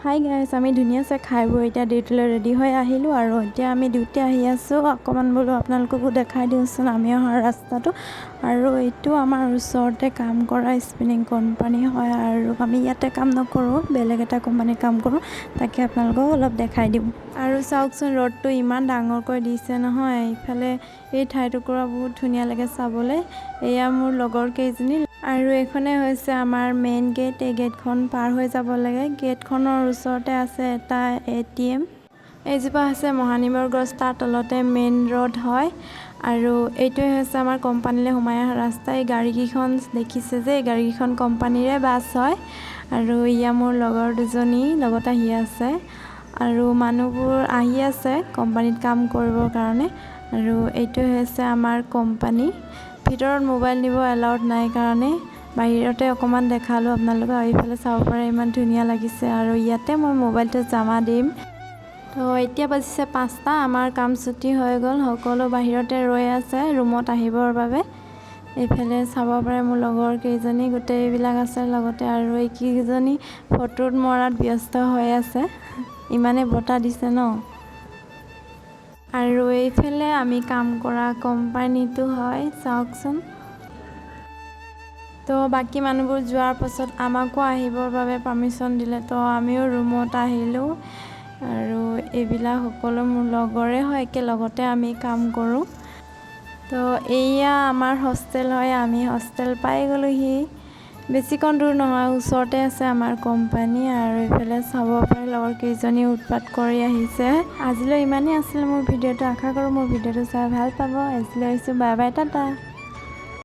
Hi guys, আমি ধুনীয়াছে খাই বৈ এতিয়া ডিউটিলৈ ৰেডি হৈ আহিলোঁ আৰু এতিয়া আমি ডিউটি আহি আছোঁ। অকণমান বোলো আপোনালোককো দেখাই দিওঁচোন আমি অহা ৰাস্তাটো। আৰু এইটো আমাৰ ওচৰতে কাম কৰা স্পিনিং কোম্পানী হয় আৰু আমি ইয়াতে কাম নকৰোঁ, বেলেগ এটা কোম্পানীত কাম কৰোঁ। তাকে আপোনালোকক অলপ দেখাই দিওঁ। আৰু চাওকচোন ৰ'দটো ইমান ডাঙৰকৈ দিছে নহয়। ইফালে এই ঠাইটুকুৰা বহুত ধুনীয়া লাগে চাবলৈ। এয়া মোৰ লগৰ কেইজনী আৰু এইখনে হৈছে আমাৰ মেইন গেট। এই গেটখন পাৰ হৈ যাব লাগে। গেটখনৰ ওচৰতে আছে এটা ATM। এইজোপা হৈছে মহানিমৰ গছ, তাৰ তলতে মেইন ৰোড হয়। আৰু এইটোৱে হৈছে আমাৰ কোম্পানীলৈ সোমাই অহা ৰাস্তা। এই গাড়ীকেইখন দেখিছে যে, এই গাড়ীকেইখন কোম্পানীৰে বাছ হয়। আৰু ইয়া মোৰ লগৰ দুজনী লগত আহি আছে আৰু মানুহবোৰ আহি আছে কোম্পানীত কাম কৰিবৰ কাৰণে। আৰু এইটোৱে হৈছে আমাৰ কোম্পানী। ভিতৰত মোবাইল নিব এলাউড নাই কাৰণে বাহিৰতে অকণমান দেখালোঁ আপোনালোকক। আৰু এইফালে চাব পাৰে ইমান ধুনীয়া লাগিছে আৰু ইয়াতে মই মোবাইলটো জমা দিম। তো এতিয়া বাজিছে 5টা, আমাৰ কাম ছুটি হৈ গ'ল। সকলো বাহিৰতে ৰৈ আছে ৰুমত আহিবৰ বাবে। এইফালে চাব পাৰে মোৰ লগৰ কেইজনী গোটেইবিলাক আছে লগতে, আৰু এইকেইজনী ফটোত মৰাত ব্যস্ত হৈ আছে। ইমানে বতাহ দিছে ন। আৰু এইফালে আমি কাম কৰা কোম্পানীটো হয়, চাওকচোন। তো বাকী মানুহবোৰ যোৱাৰ পাছত আমাকো আহিবৰ বাবে পাৰ্মিশ্যন দিলে। তো আমিও ৰুমত আহিলোঁ আৰু এইবিলাক সকলো মোৰ লগৰে হয়, একেলগতে আমি কাম কৰোঁ। তো এয়া আমাৰ হোষ্টেল হয়, আমি হোষ্টেল পাই গ'লোহি। বেছিকণ দূৰ নহয়, ওচৰতে আছে আমাৰ কোম্পানী। আৰু এইফালে চাব পাৰে লগৰ কেইজনী উৎপাত কৰি আহিছে। আজিলৈ ইমানেই আছিল মোৰ ভিডিঅ'টো। আশা কৰোঁ মোৰ ভিডিঅ'টো চাই ভাল পাব। আজিলৈ আহিছোঁ, বাই বাই, টাটা।